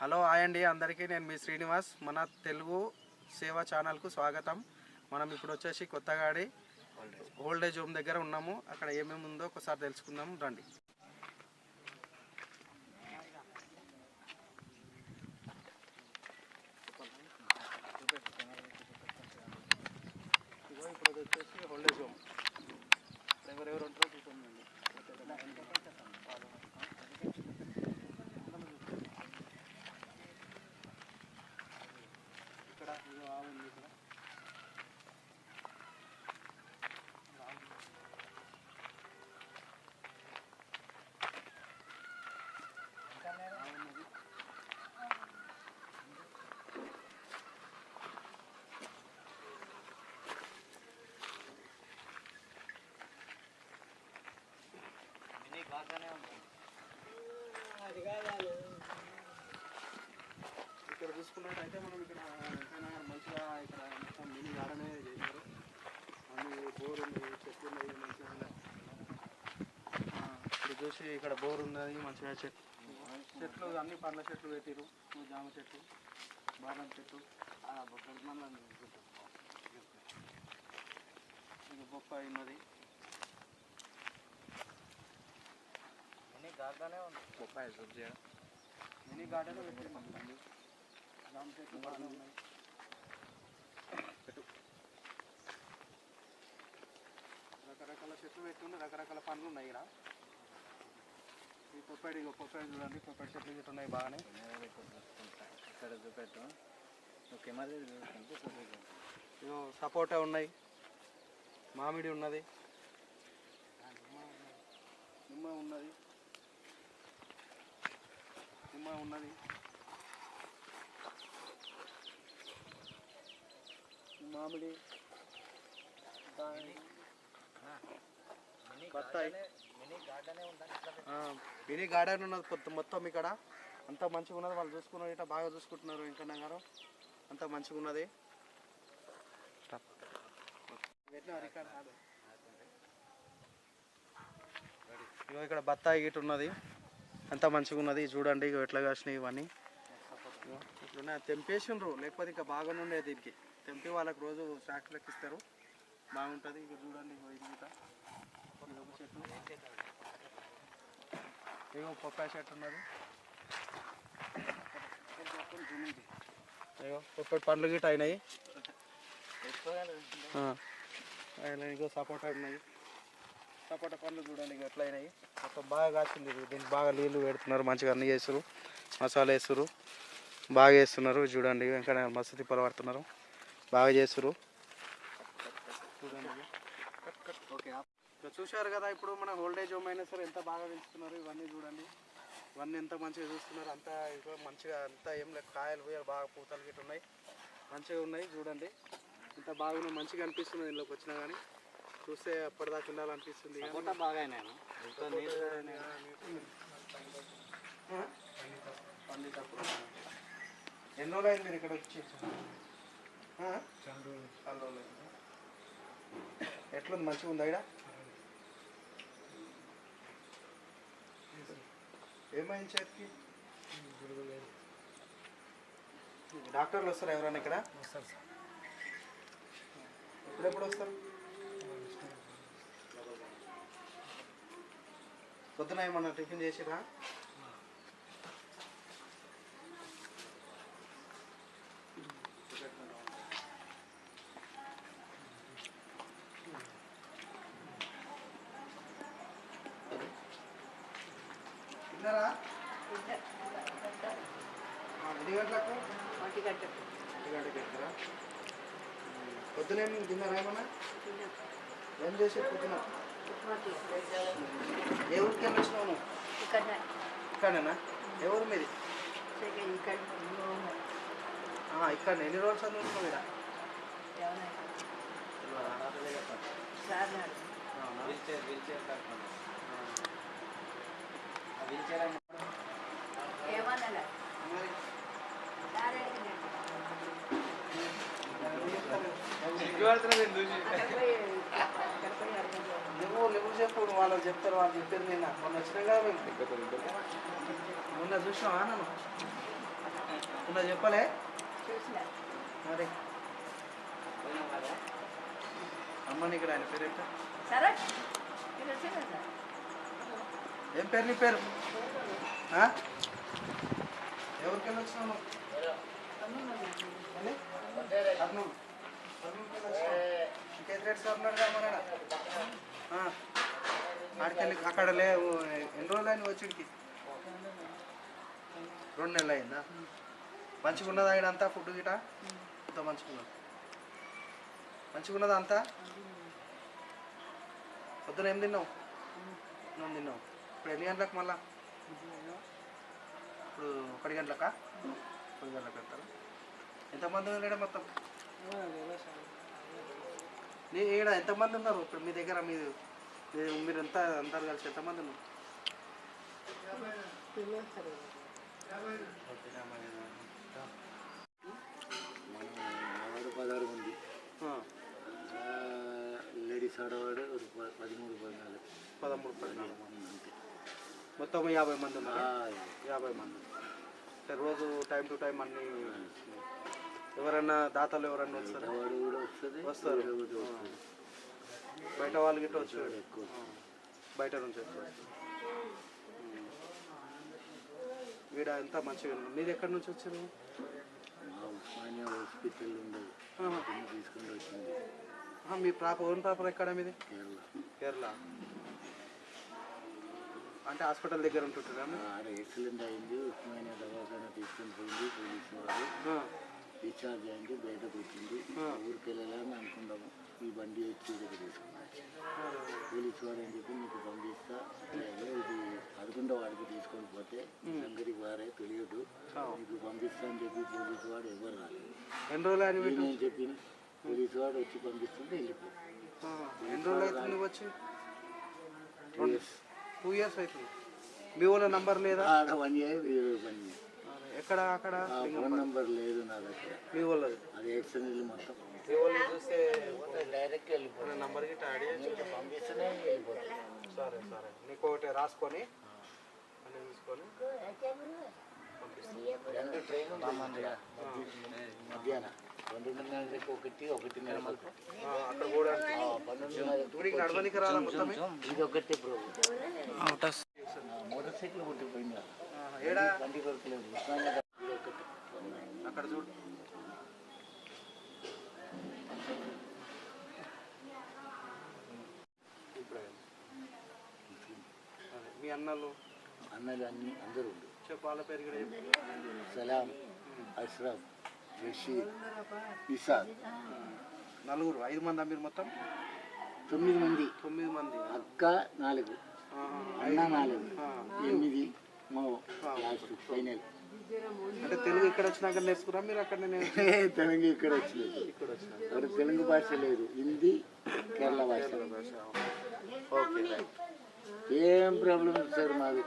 Hello hi అండి అందరికీ, నేను మీ శ్రీనివాస్. మన తెలుగు సేవా ఛానల్కు స్వాగతం. మనం ఇప్పుడు వచ్చేసి కొత్తగాడి ఓల్డేజ్ హోమ్ దగ్గర ఉన్నాము. అక్కడ ఏమేమి ఉందో ఒకసారి తెలుసుకుందాం రండి. ఇప్పుడు వచ్చేసి ఓల్డేజ్ హోమ్ ఎవరెవరు ఉంటారో చూసుకోండి. ఇక్కడ ఉంది. ఇక్కడ చూసుకున్నట్టయితే మనం ఇక్కడ మంచిగా ఇక్కడ మొత్తం మినీ గార్డెన్ చేశారు. అన్ని బోర్ ఉన్నాయి, చెట్లు ఉన్నాయి మంచిగా. ఇప్పుడు చూసి ఇక్కడ బోర్ ఉన్నది, మంచిగా చెట్లు అన్ని పండ్ల చెట్లు పెట్టిరు. జామ చెట్టు, బాదం చెట్టు, ఇంకా బొప్పాయి ఉన్నది. బొప్పాయి మినీ గార్డెన్ పెట్టింది. జామ చెట్లు బాగా ఉన్నాయి. రకరకాల చెట్లు పెట్టి రకరకాల పండ్లు ఉన్నాయి. ఇక్కడ ఈ పొప్పాయి చూడండి, పొప్పాయి చెట్లు చెట్లు ఉన్నాయి బాగానే. ఇక్కడ చూపెట్టు ఇదో సపోటా ఉన్నాయి, మామిడి ఉన్నది, నిమ్మ ఉన్నది, మామిడి, బత్తాయి. మినీ గార్డెన్ ఉన్నది మొత్తం. ఇక్కడ అంతా మంచిగా ఉన్నది. వాళ్ళు చూసుకున్నారు, ఇట్లా బాగా చూసుకుంటున్నారు. వెంకన్న గారు అంతా మంచిగా ఉన్నది. ఇగో ఇక్కడ బత్తాయి గిట్ ఉన్నది, అంతా మంచిగా ఉన్నది. చూడండి ఇక ఎట్లా కాసినాయి ఇవన్నీ. ఇట్లా తెంపేసిండ్రు, లేకపోతే ఇంకా బాగానే ఉండేది. దీనికి తెంపి వాళ్ళకి రోజు స్టాక్స్ లెక్కిస్తారు, బాగుంటుంది. ఇక చూడండి ఇది గిట ఇదొక చెట్టు. ఇగో పొప్పాయి చెట్టు ఉన్నది. ఇగో పొప్పటి పండ్లు గిట్ట అయినాయి. ఇగో సపోటా ఉన్నాయి. సపోటా పండ్లు చూడండి ఇక ఎట్లా అయినాయి. మొత్తం బాగా కాసింది. దీనికి బాగా నీళ్ళు పెడుతున్నారు, మంచిగా అన్నీ చేస్తారు, మసాలా వేస్తారు, బాగా వేస్తున్నారు. చూడండి ఇంకా మస్తు తిప్పలు పడుతున్నారు, బాగా చేస్తారు. చూడండి చూశారు కదా. ఇప్పుడు మన ఓల్డేజ్ హోమ్ అయినా సరే ఎంత బాగా పెంచుతున్నారు. ఇవన్నీ చూడండి, ఇవన్నీ ఎంత మంచిగా చూస్తున్నారు. అంతా ఇక మంచిగా అంతా ఏం లేదు, కాయలు పోయాలి, బాగా పూతలు గిట్ట ఉన్నాయి, మంచిగా ఉన్నాయి. చూడండి ఇంత బాగున్నాయి, మంచిగా అనిపిస్తుంది. ఇంట్లోకి వచ్చినా కానీ చూస్తే అప్పటిదాకా ఉండాలనిపిస్తుంది. బాగా ఎన్ని రోజులు అయింది మీరు ఇక్కడ వచ్చి? ఎట్లుంది, మంచిగా ఉందా? ఇక్కడ ఏమైంది చేతికి? డాక్టర్లు వస్తారు ఎవరైనా ఇక్కడ? ఎప్పుడెప్పుడు వస్తారు? పొద్దున ఏమన్నా టిఫిన్ చేసిరా? తిన్నారా? ఎన్ని గంటలకు? 1 గంటకి ఎక్కరా? పొద్దున ఏమి తిన్నారా? ఏమన్నా ఏం చేసే పొద్దున? ఏ ఊరికి వెళ్ళి వచ్చినావు నువ్వు? ఇక్కడనేనా? ఎవరు మీది? ఇక్కడ ఎన్ని రోజులు చదువుతున్నావు? ఇక్కడ లేవు చెప్పు, వాళ్ళు చెప్తారు, వాళ్ళు చెప్పారు. నేను మొన్న వచ్చినా కదా, మొన్న చూసినావా నన్ను? నువ్వు చెప్పలే మరి అమ్మని ఇక్కడ ఆయన పేరు ఏంటో ఏం పేరు నీ పేరు ఎవరికి వెళ్ళి వచ్చినావు ఇంకేం రేట్స్ ఉన్నాడు మన ఆడికెళ్ళి అక్కడ లేవు ఎన్ని రోజులు అయినా వచ్చిడికి 2 నెలలు అయిందా మంచిగా ఉన్నదా ఇక్కడ అంతా ఫుడ్ గిట అంత మంచిగా ఉన్నదా అంతా పొద్దున ఏం తిన్నావు నువ్వు తిన్నావు ఇప్పుడు ఎన్ని గంటలకు మళ్ళా ఇప్పుడు 1 గంటలకా 1 గంటలకు వెళ్తారు ఎంతమంది ఉన్నాడు మొత్తం నీ ఈడ ఎంతమంది ఉన్నారు ఇప్పుడు మీ దగ్గర మీరు ఎంత అందరు కలిసి ఎంతమంది ఉన్నారు పదహారు మంది లేడీస్ ఆడవాడు 13-14 మంది మొత్తం 50 మంది ఉన్నారు 50 మంది రోజు టైం టు టైం అన్ని ఎవరన్నా దాతలు ఎవరన్నా వస్తారు బయట వాళ్ళు గిట్ట వచ్చాడు ఎక్కువ బయట నుంచి వచ్చాడు వీడ ఎంత మంచిగా మీరు ఎక్కడి నుంచి వచ్చారు హాస్పిటల్ ఉండదు తీసుకొని వచ్చింది మీ ఓన్ ప్రాపర్ ఎక్కడ మీది కేరళ అంటే హాస్పిటల్ దగ్గర ఉంటుంటారా యాక్సిడెంట్ అయింది ఉస్మానియా దవాఖానా తీసుకొని పోయింది పోలీసు వారు డిశ్చార్జ్ అయింది బయటకు వచ్చింది ఊరికి వెళ్ళాలని అనుకున్నాము ఈ బండి వచ్చి దగ్గర తీసుకున్నాను పోలీసు వారు అని చెప్పి మీకు పంపిస్తా ఇది 11వ వాడికి తీసుకొని పోతే సంగతి వారే తెలియదు మీకు పంపిస్తా అని చెప్పి పోలీసు వాడు ఎవరు రాలేదు ఎన్ని రోజులు నేను చెప్పిన పోలీసు వాడు వచ్చి పంపిస్తుంటే వెళ్ళిపోయి ఎన్ని రోజులు అవుతుంది వచ్చి 2 years అవుతుంది మీ వాళ్ళ నంబర్ లేదా 1 year ఎక్కడ అక్కడ ఫోన్ నంబర్ లేదు నా దగ్గర మీ వాళ్ళది అది యాక్సిడెంట్ మొత్తం మీ వాళ్ళు చూస్తే డైరెక్ట్ వెళ్ళిపోయి నంబర్ గిట్ట యాడ్ చేసి పంపిస్తేనే వెళ్ళిపోతాం సరే నీకు ఒకటి రాసుకొని అన్నీ తీసుకొని రెండు ట్రైన్ మధ్యాహ్నం 2:30 1:00 అక్కడ కూడా నడవనికి రాలా మొత్తం ఇది ఒకటే మోటార్ సైకిల్ కొట్టిపోయింది బండి కొరకలేదు అక్కడ చూడు మీ అన్నలు అన్నీ అందరూ చెప్పు వాళ్ళ పేరు కూడా సలాం అష్రఫ్ రషీద్ ఇసాద్ 5 మంది మీరు మొత్తం 9 మంది అక్క 4 అన్న 4 8 లాస్ట్ ఫైనల్ అంటే తెలుగు ఇక్కడ వచ్చినాక నేర్చుకురా మీరు అక్కడ తెలుగు ఇక్కడ వచ్చిలేదు మరి తెలుగు భాష లేదు హిందీ కేరళ భాష ఓకే ఏం ప్రాబ్లం సార్ మాది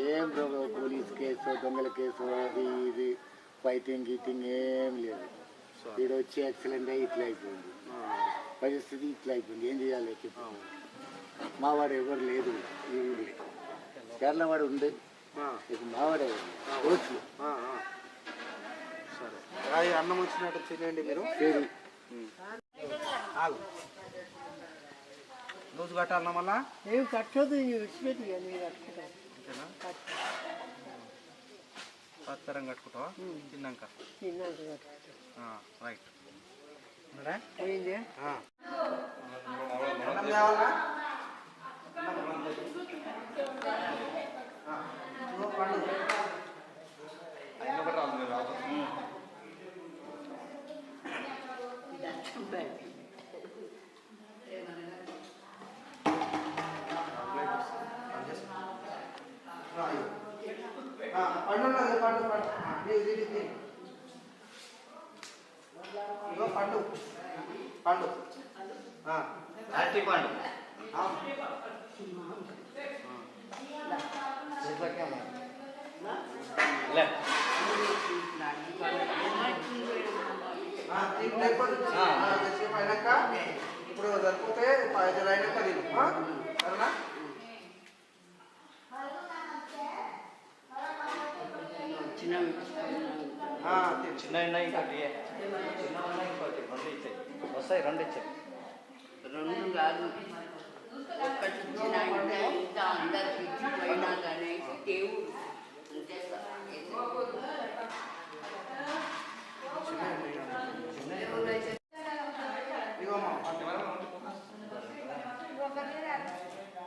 ఏం ప్రాబ్లం పోలీస్ కేసు దొంగల కేసు అది ఇది ఫైటింగ్ గీటింగ్ ఏం లేదు ఇక్కడ వచ్చి యాక్సిడెంట్ అయ్యి ఇట్లా అయిపోయింది పరిస్థితి ఇట్లా అయిపోయింది ఏం చేయాలి మావాడు ఎవరు లేదు ఈ ఊళ్ళో కేరళ వాడు ఉండే మావాడే రోజు సరే అన్నం వచ్చినట్టు తినేయండి మీరు రోజు కట్టాలన్నా మళ్ళా ఏం కట్టదు విడిచిపెట్టి అంతేనా పత్తరం కట్టుకుంటావా తిన్నాక రైట్ పోయిందే పండు పండు పండు అరటి పండు ఇప్పుడు సరిపోతే 5 అయినాక తిను సరేనా చిన్న చిన్న ఉన్నాయి ఇంకోటి చిన్న ఉన్నాయి ఇంకోటి రెండు ఇచ్చాయి వస్తాయి రెండు ఇచ్చాయి రెండు కాదు ఒక్కటి ఇచ్చినా ఇంత అందరికి ఇచ్చిపోయినా కానీ దేవుడు అంతే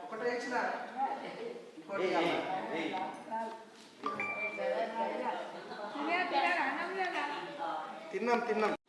ఒకటే ఇచ్చిన తిన్నాం